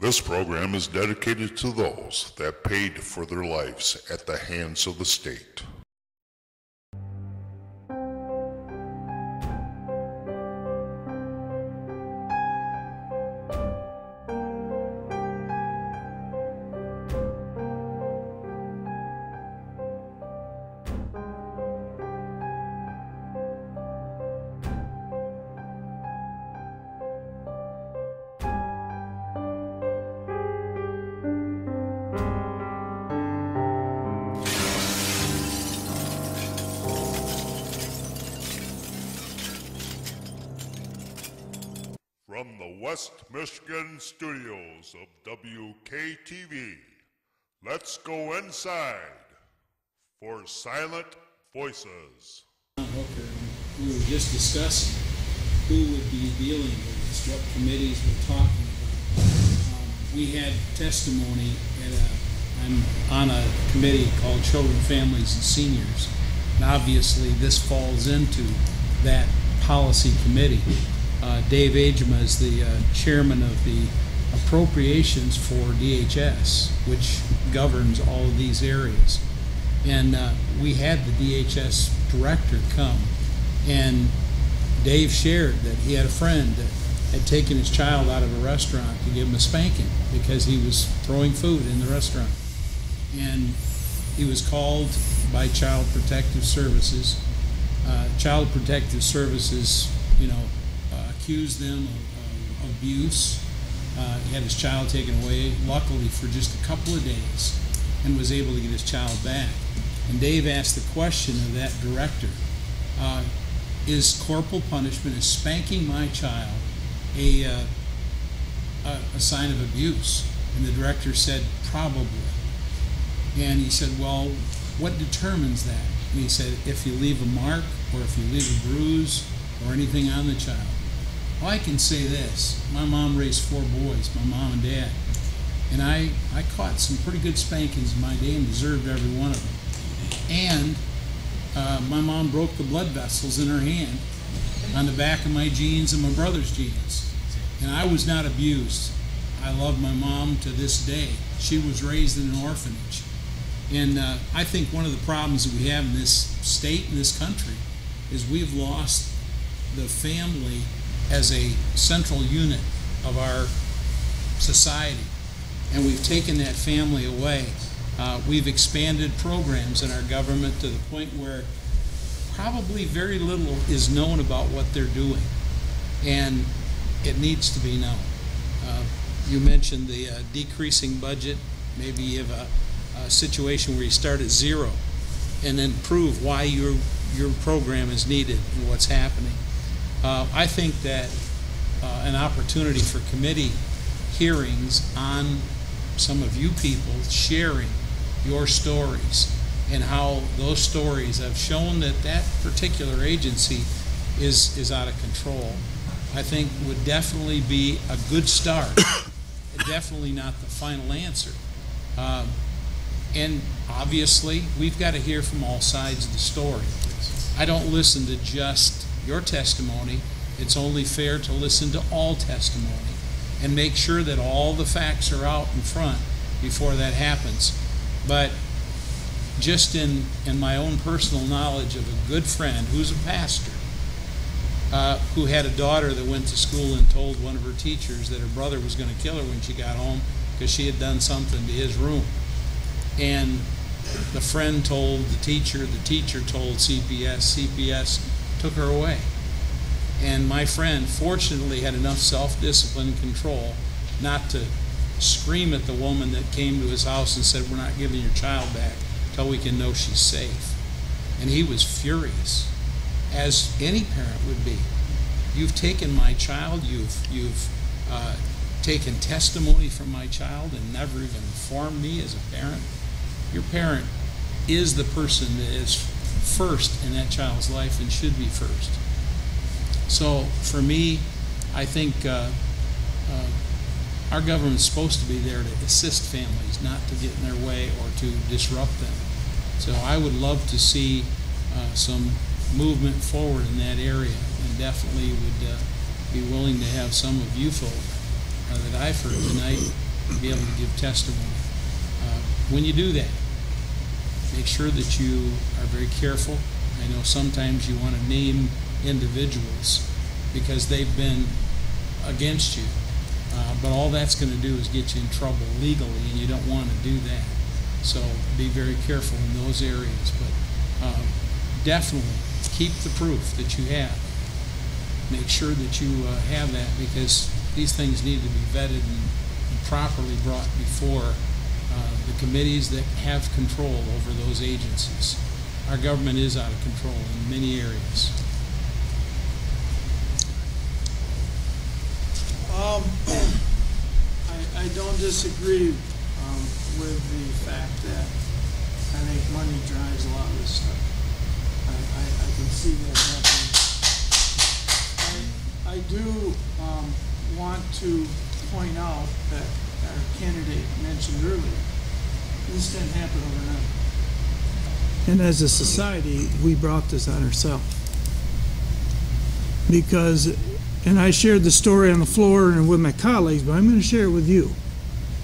This program is dedicated to those that paid for their lives at the hands of the state. From the West Michigan studios of WKTV, let's go inside for Silent Voices. Okay, we were just discussing who would be dealing with this, what committees we're talking about. We had testimony I'm on a committee called Children, Families, and Seniors, and obviously this falls into that policy committee. Dave Agema is the chairman of the appropriations for DHS, which governs all of these areas. And we had the DHS director come, and Dave shared that he had a friend that had taken his child out of a restaurant to give him a spanking because he was throwing food in the restaurant. And he was called by Child Protective Services. Child Protective Services, accused them of abuse. He had his child taken away, luckily for just a couple of days, and was able to get his child back. And Dave asked the question of that director, is corporal punishment, is spanking my child a sign of abuse? And the director said, probably. And he said, well, what determines that? And he said, if you leave a mark, or if you leave a bruise, or anything on the child. Well, I can say this. My mom raised 4 boys, my mom and dad. And I caught some pretty good spankings in my day and deserved every one of them. And my mom broke the blood vessels in her hand on the back of my jeans and my brother's jeans. And I was not abused. I love my mom to this day. She was raised in an orphanage. And I think one of the problems that we have in this state and this country is we've lost the family as a central unit of our society, and we've taken that family away. We've expanded programs in our government to the point where probably very little is known about what they're doing, and it needs to be known. You mentioned the decreasing budget. Maybe you have a situation where you start at 0 and then prove why your program is needed and what's happening. I think that an opportunity for committee hearings on some of you people sharing your stories and how those stories have shown that that particular agency is out of control, I think would definitely be a good start. Definitely not the final answer. And obviously, we've got to hear from all sides of the story. I don't listen to just your testimony. It's only fair to listen to all testimony and make sure that all the facts are out in front before that happens. But just in my own personal knowledge of a good friend who's a pastor, who had a daughter that went to school and told one of her teachers that her brother was going to kill her when she got home because she had done something to his room. And the friend told the teacher told C.P.S. C.P.S. took her away. And my friend fortunately had enough self-discipline and control not to scream at the woman that came to his house and said, we're not giving your child back until we can know she's safe. And he was furious, as any parent would be. You've taken my child, you've taken testimony from my child and never even informed me as a parent. Your parent is the person that is first in that child's life and should be first. So for me, I think our government's supposed to be there to assist families, not to get in their way or to disrupt them. So I would love to see some movement forward in that area, and definitely would be willing to have some of you folk that I've heard tonight be able to give testimony. When you do that, make sure that you are very careful. I know sometimes you want to name individuals because they've been against you, but all that's going to do is get you in trouble legally, and you don't want to do that. So be very careful in those areas, but definitely keep the proof that you have. Make sure that you have that, because these things need to be vetted and properly brought before the committees that have control over those agencies. Our government is out of control in many areas. I don't disagree with the fact that I think money drives a lot of this stuff. I can see that happening. I do want to point out that our candidate mentioned earlier, this didn't happen overnight. And as a society, we brought this on ourselves. Because, and I shared the story on the floor and with my colleagues, but I'm going to share it with you,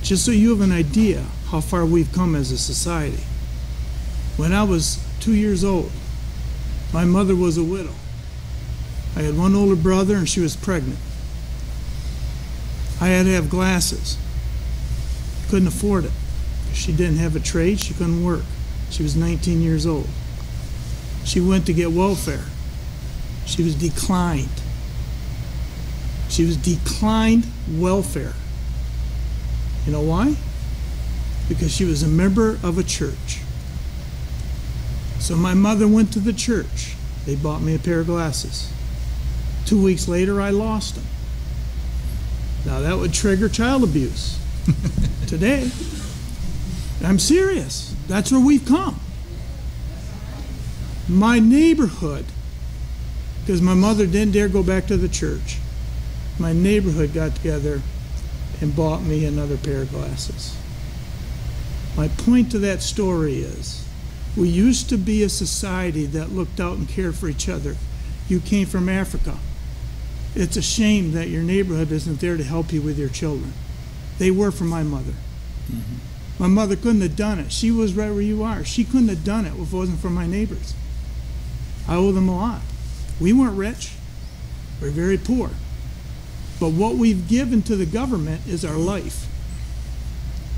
just so you have an idea how far we've come as a society. When I was 2 years old, my mother was a widow. I had one older brother and she was pregnant. I had to have glasses. Couldn't afford it. She didn't have a trade, she couldn't work. She was 19 years old. She went to get welfare. She was declined. She was declined welfare. You know why? Because she was a member of a church. So my mother went to the church. They bought me a pair of glasses. 2 weeks later, I lost them. Now that would trigger child abuse. Today, I'm serious. That's where we've come. My neighborhood, because my mother didn't dare go back to the church, my neighborhood got together and bought me another pair of glasses. My point to that story is, we used to be a society that looked out and cared for each other. You came from Africa. It's a shame that your neighborhood isn't there to help you with your children. They were for my mother. Mm-hmm. My mother couldn't have done it. She was right where you are. She couldn't have done it if it wasn't for my neighbors. I owe them a lot. We weren't rich. We're very poor. But what we've given to the government is our life.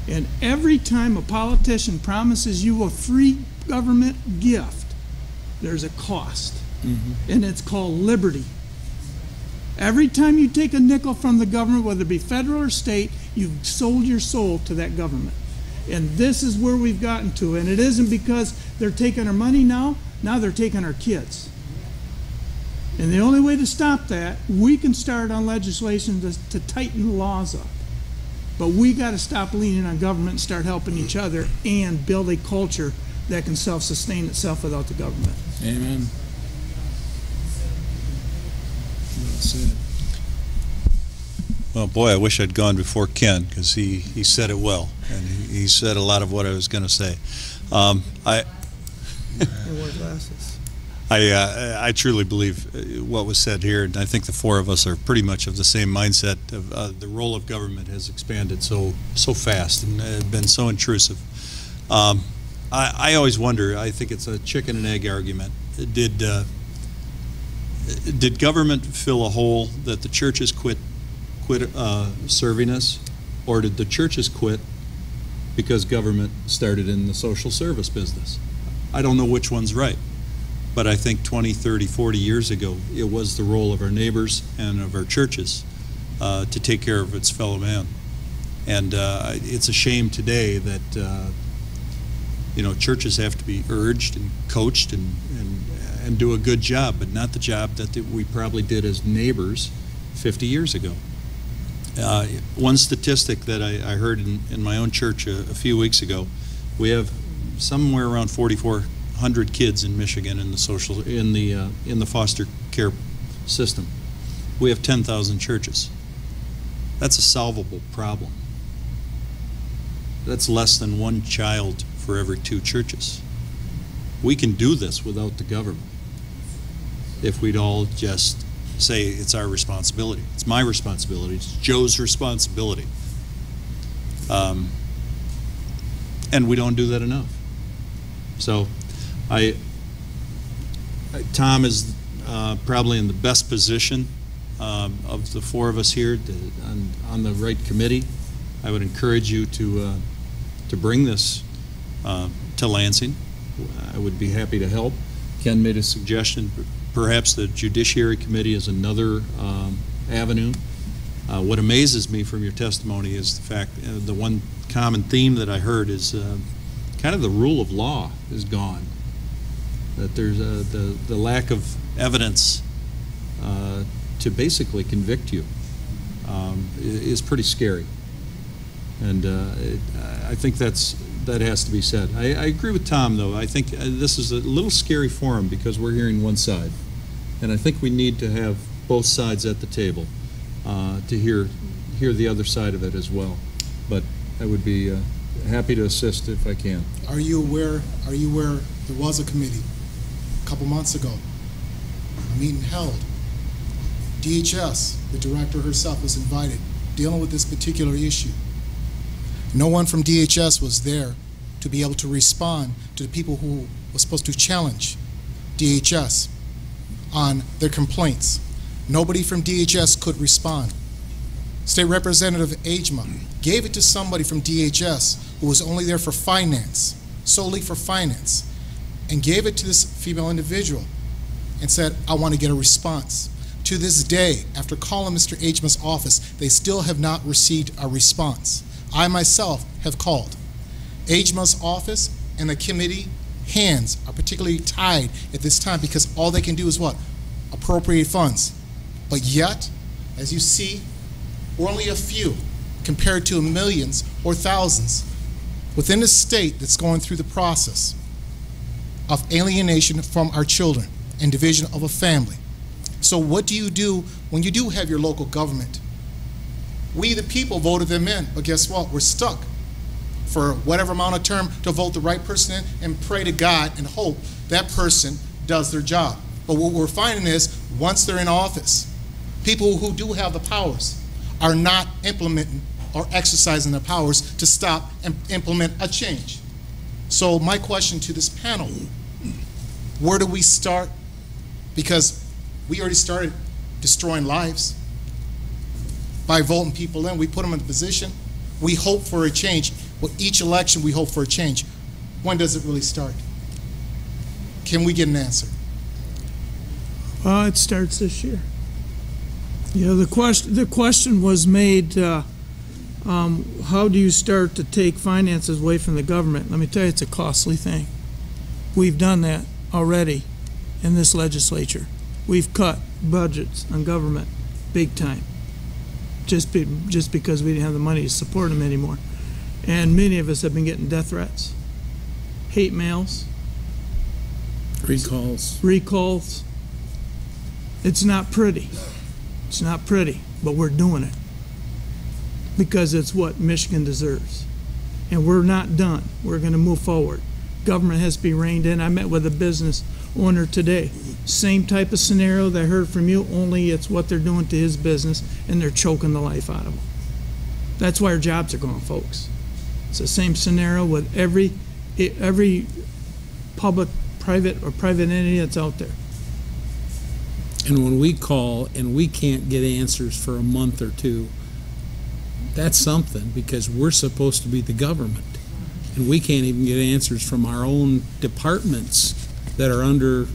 And every time a politician promises you a free government gift, there's a cost. Mm-hmm. And it's called liberty. Every time you take a nickel from the government, whether it be federal or state, you've sold your soul to that government. And this is where we've gotten to. And it isn't because they're taking our money now they're taking our kids. And the only way to stop that, we can start on legislation to tighten the laws up. But we got to stop leaning on government and start helping each other and build a culture that can self-sustain itself without the government. Amen. Well, boy, I wish I'd gone before Ken, because he said it well, and he said a lot of what I was going to say. I truly believe what was said here, and I think the four of us are pretty much of the same mindset. Of the role of government has expanded so fast and been so intrusive. I always wonder. I think it's a chicken and egg argument. Did government fill a hole that the churches quit serving us, or did the churches quit because government started in the social service business? I don't know which one's right, but I think 20, 30, 40 years ago, it was the role of our neighbors and of our churches to take care of its fellow man. And it's a shame today that churches have to be urged and coached and do a good job, but not the job that we probably did as neighbors 50 years ago. One statistic that I heard in my own church a few weeks ago, we have somewhere around 4,400 kids in Michigan in the foster care system. We have 10,000 churches. That's a solvable problem. That's less than one child for every 2 churches. We can do this without the government if we'd all just say it's our responsibility. It's my responsibility. It's Joe's responsibility. And we don't do that enough. So Tom is probably in the best position of the four of us here on the right committee. I would encourage you to bring this to Lansing. I would be happy to help. Ken made a suggestion. Perhaps the Judiciary Committee is another avenue. What amazes me from your testimony is the fact, the one common theme that I heard is kind of the rule of law is gone. That there's the lack of evidence to basically convict you is pretty scary. And I think that has to be said. I agree with Tom, though. I think this is a little scary for him because we're hearing one side. And I think we need to have both sides at the table to hear the other side of it as well. But I would be happy to assist if I can. Are you aware there was a committee a couple months ago, a meeting held? DHS, the director herself, was invited, dealing with this particular issue. No one from DHS was there to be able to respond to the people who were supposed to challenge DHS on their complaints. Nobody from DHS could respond. State Representative Ajma gave it to somebody from DHS who was only there for finance, solely for finance, and gave it to this female individual and said, I want to get a response. To this day, after calling Mr. Ajma's office, they still have not received a response. I myself have called. Ajma's office and the committee hands are particularly tied at this time because all they can do is what? Appropriate funds. But yet, as you see, we're only a few compared to millions or thousands within the state that's going through the process of alienation from our children and division of a family. So what do you do when you do have your local government? We, the people, voted them in, but guess what? We're stuck for whatever amount of term to vote the right person in and pray to God and hope that person does their job. But what we're finding is, once they're in office, people who do have the powers are not implementing or exercising their powers to stop and implement a change. So my question to this panel, where do we start? Because we already started destroying lives by voting people in. We put them in a position. We hope for a change. With each election, we hope for a change. When does it really start? Can we get an answer? It starts this year. Yeah, the question was made, how do you start to take finances away from the government? Let me tell you, it's a costly thing. We've done that already in this legislature. We've cut budgets on government big time, just because we didn't have the money to support them anymore. And many of us have been getting death threats, hate mails, recalls. It's not pretty. It's not pretty, but we're doing it because it's what Michigan deserves. And we're not done. We're going to move forward. Government has to be reined in. I met with a business owner today. Same type of scenario that I heard from you, only it's what they're doing to his business, and they're choking the life out of him. That's why our jobs are gone, folks. It's the same scenario with every public, private, or private entity that's out there. And when we call and we can't get answers for a month or two, that's something, because we're supposed to be the government. And we can't even get answers from our own departments that are under,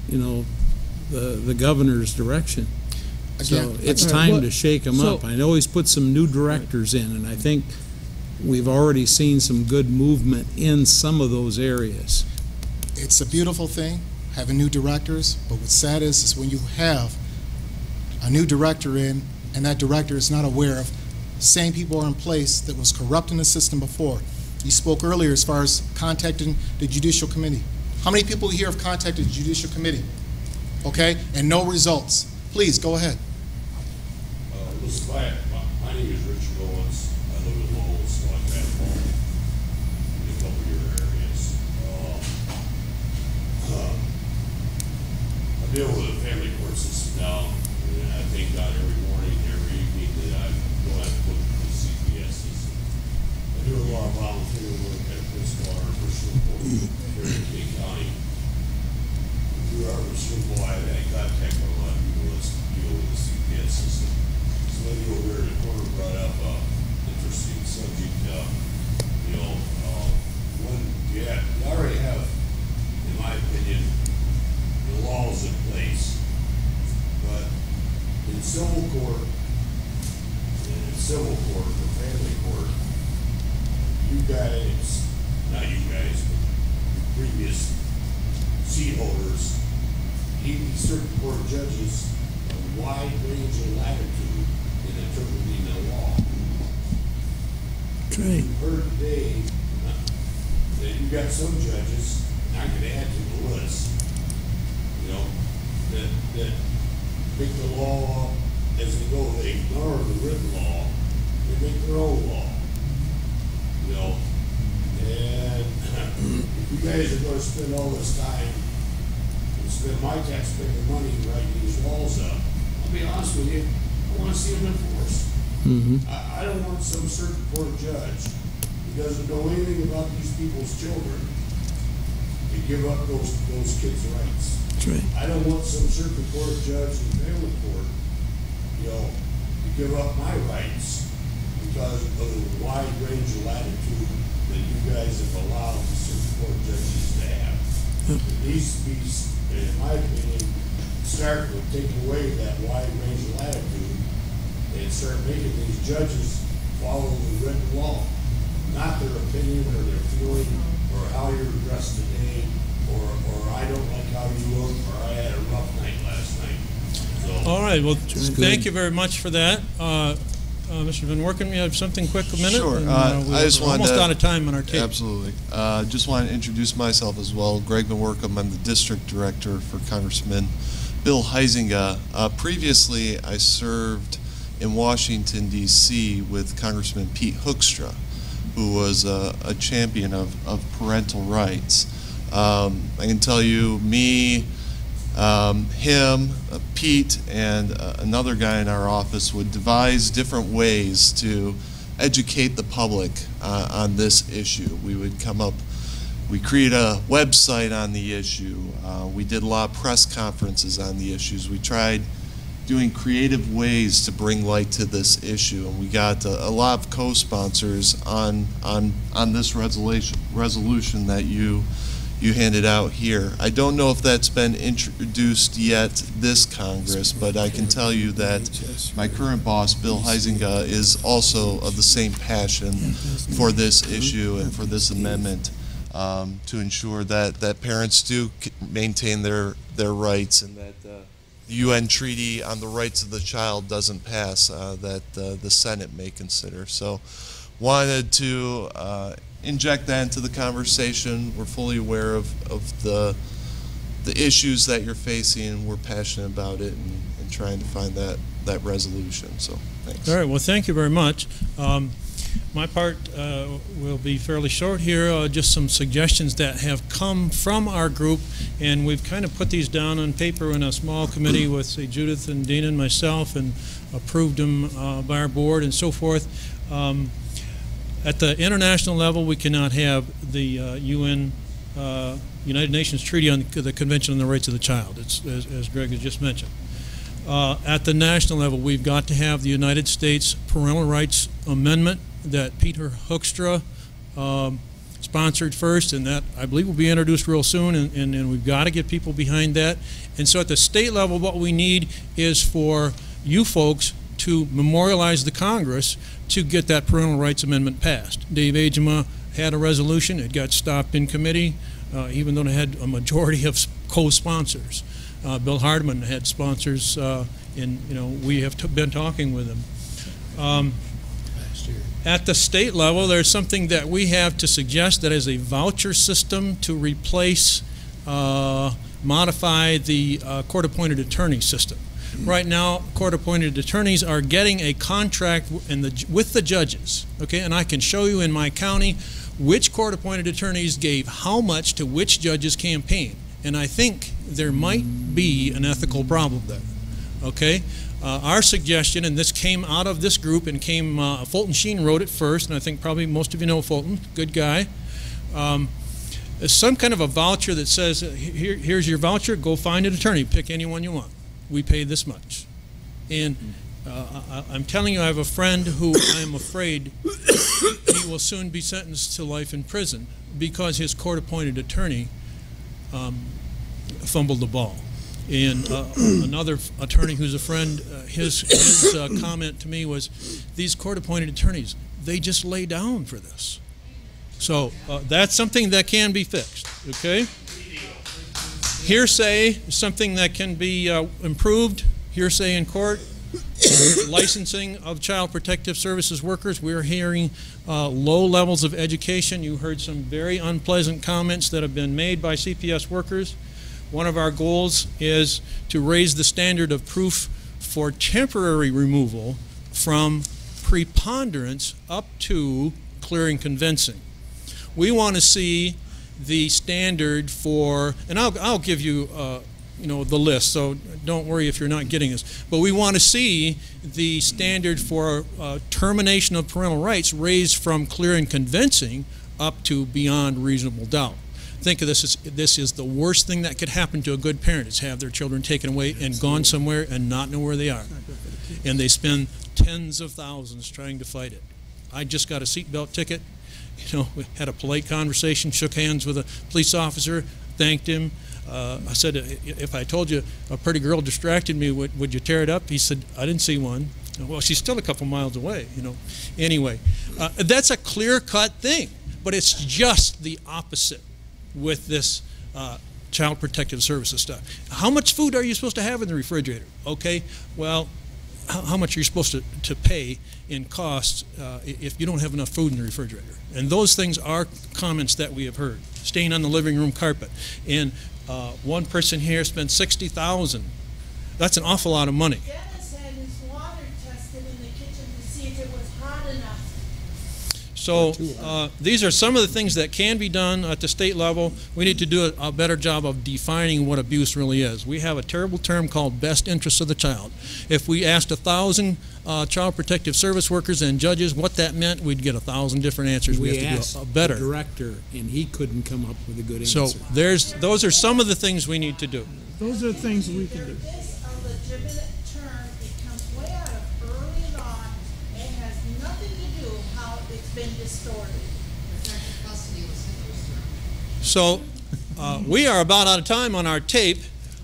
the governor's direction. So it's time to shake them up. I know he's put some new directors in, and I think we've already seen some good movement in some of those areas. It's a beautiful thing, having new directors, but what's sad is when you have a new director in, and that director is not aware of same people are in place that was corrupting the system before. You spoke earlier as far as contacting the Judicial Committee. How many people here have contacted the Judicial Committee? Okay, and no results. Please, go ahead. My name is Richard Owens. I live in Lowell, so I've had home in a couple of your areas. I deal with the family court system now, and I thank God every morning, every evening that I go out and look at the C.P.S system. And do a lot of volunteer work at Water for Schuylkill here in King County. Through our Schuylkill, I've had contact with a lot of people that deal with the C.P.S system. This lady over here in the corner brought up an interesting subject. You already have, in my opinion, the laws in place. But in civil court, or family court, you guys, not you guys, but previous seat holders, these circuit court judges a wide range of latitude in interpreting the law. That's right. You heard today that you got some judges, and I could add to the list, that make the law up as they go. They ignore the written law. They make their own law. And if you guys are going to spend all this time and spend my taxpayer money writing these laws up, I'll be honest with you, I want to see them enforced. I don't want some circuit court judge who doesn't know anything about these people's children to give up those kids' rights. That's right. I don't want some circuit court judge in family court, to give up my rights because of the wide range of latitude that you guys have allowed the circuit court judges to have. It needs to be, in my opinion, start with taking away that wide range of latitude and start making these judges follow the written law, not their opinion or their feeling or how you're dressed today or I don't like how you look or I had a rough night last night. So, All right, well, thank you very much for that. Mr. Van Worken, you have something quick, a minute? Sure. And, I just we're wanted almost to, out of time on our tape. Absolutely. Just want to introduce myself as well. Greg Van Worken. I'm the district director for Congressman Bill Huizenga. Previously, I served in Washington, D.C. with Congressman Pete Hoekstra, who was a champion of parental rights. I can tell you, me, him, Pete, and another guy in our office would devise different ways to educate the public on this issue. We would we create a website on the issue. We did a lot of press conferences on the issues. We tried doing creative ways to bring light to this issue, and we got a lot of co-sponsors on this resolution that you handed out here. I don't know if that's been introduced yet this Congress, but I can tell you that my current boss, Bill Huizenga, is also of the same passion for this issue and for this amendment to ensure that parents do maintain their rights and that the UN Treaty on the Rights of the Child doesn't pass, that the Senate may consider. So wanted to inject that into the conversation. We're fully aware of the issues that you're facing, and we're passionate about it and trying to find that resolution. So thanks. All right, well, thank you very much. My part will be fairly short here, just some suggestions that have come from our group, and we've kind of put these down on paper in a small committee with, say, Judith and Dean and myself, and approved them by our board and so forth. At the international level, we cannot have the United Nations Treaty on the Convention on the Rights of the Child, as Greg has just mentioned. At the national level, we've got to have the United States Parental Rights Amendment that Peter Hoekstra sponsored first, and that I believe will be introduced real soon, and we've got to get people behind that. And so at the state level, what we need is for you folks to memorialize the Congress to get that Parental Rights Amendment passed. Dave Agema had a resolution. It got stopped in committee, even though it had a majority of co-sponsors. Bill Hardman had sponsors, and we have been talking with them. At the state level, there's something that we have to suggest that is a voucher system to replace, modify the court-appointed attorney system. Right now, court-appointed attorneys are getting a contract with the judges, okay? And I can show you in my county which court-appointed attorneys gave how much to which judge's campaign. And I think there might be an ethical problem there. okay? Our suggestion, and this came out of this group and came, Fulton Sheen wrote it first, and I think probably most of you know Fulton, good guy. Some kind of a voucher that says, here's your voucher, go find an attorney, pick anyone you want. We pay this much. And I'm telling you, I have a friend who I am afraid he will soon be sentenced to life in prison because his court-appointed attorney fumbled the ball. And another attorney who's a friend, his comment to me was, these court-appointed attorneys, they just lay down for this. So that's something that can be fixed, okay? Hearsay is something that can be improved, hearsay in court. Licensing of Child Protective Services workers, we're hearing low levels of education. You heard some very unpleasant comments that have been made by C.P.S. workers. One of our goals is to raise the standard of proof for temporary removal from preponderance up to clear and convincing. We want to see the standard for, and I'll give you the list, so don't worry if you're not getting this, but we want to see the standard for termination of parental rights raised from clear and convincing up to beyond reasonable doubt. Think of this as, this is the worst thing that could happen to a good parent, is have their children taken away and gone somewhere and not know where they are. And they spend tens of thousands trying to fight it. I just got a seatbelt ticket, we had a polite conversation, shook hands with a police officer, thanked him. I said, if I told you a pretty girl distracted me, would you tear it up? He said, I didn't see one. Well, she's still a couple miles away, Anyway, that's a clear-cut thing, but it's just the opposite with this Child Protective Services stuff. How much food are you supposed to have in the refrigerator? Okay, well, how much are you supposed to pay in costs if you don't have enough food in the refrigerator? And those things are comments that we have heard. Staying on the living room carpet. And one person here spent $60,000. That's an awful lot of money. Dennis had his water tested in the kitchen to see if it was hot enough. So these are some of the things that can be done at the state level. We need to do a better job of defining what abuse really is. We have a terrible term called best interests of the child. If we asked 1,000 Child Protective Service workers and judges what that meant, we'd get 1,000 different answers. We have to do better. The director, and he couldn't come up with a good answer. So those are some of the things we need to do. Those are things we can do. This a legitimate term, it comes way out of early on, and has nothing to do how it's been distorted. So we are about out of time on our tape.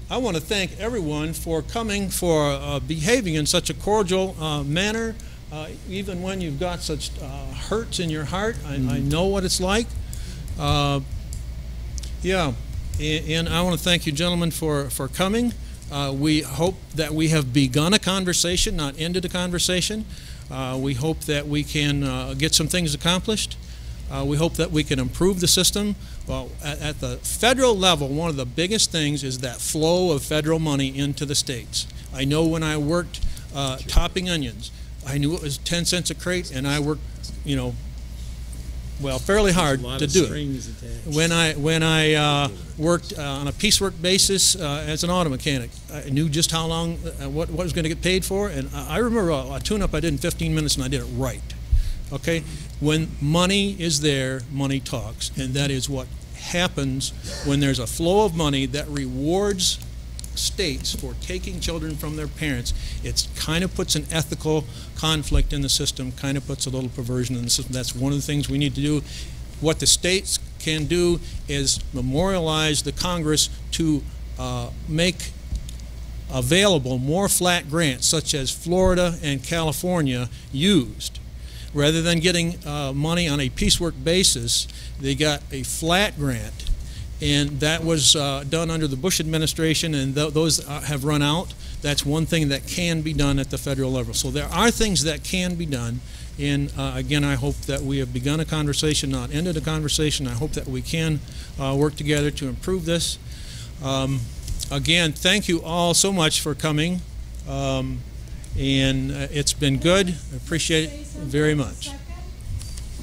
I want to thank everyone for coming, for behaving in such a cordial manner, even when you've got such hurts in your heart. I know what it's like. Yeah, and I want to thank you, gentlemen, for coming. We hope that we have begun a conversation, not ended a conversation. We hope that we can get some things accomplished. We hope that we can improve the system. Well, at the federal level, one of the biggest things is that flow of federal money into the states. I know when I worked topping onions, I knew it was 10 cents a crate, and I worked, fairly hard to do it. When I worked on a piecework basis as an auto mechanic, I knew just how long, what was going to get paid for, and I remember a tune-up I did in 15 minutes, and I did it right. Okay? When money is there, money talks, and that is what happens when there's a flow of money that rewards states for taking children from their parents. It kind of puts an ethical conflict in the system, kind of puts a little perversion in the system. That's one of the things we need to do. What the states can do is memorialize the Congress to make available more flat grants, such as Florida and California used. Rather than getting money on a piecework basis, they got a flat grant, and that was done under the Bush administration, and those have run out. That's one thing that can be done at the federal level. So there are things that can be done, and again, I hope that we have begun a conversation, not ended a conversation. I hope that we can work together to improve this. Again, thank you all so much for coming. And it's been good. I appreciate it very much.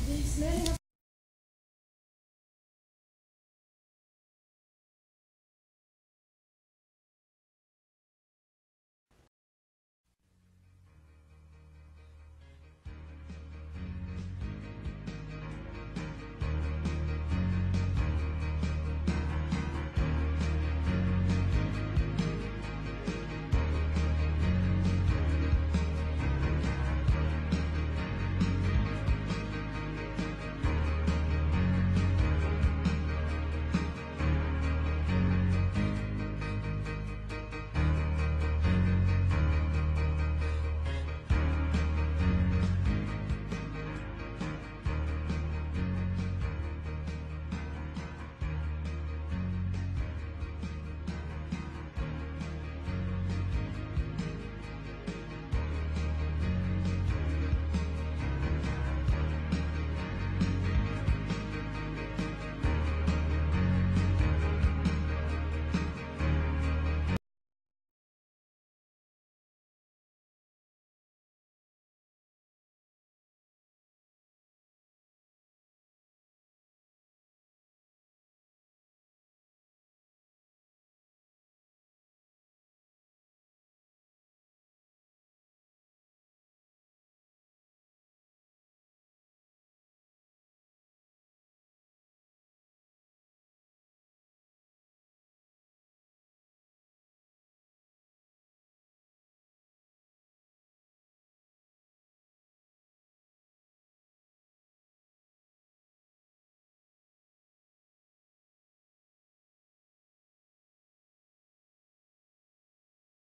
These men have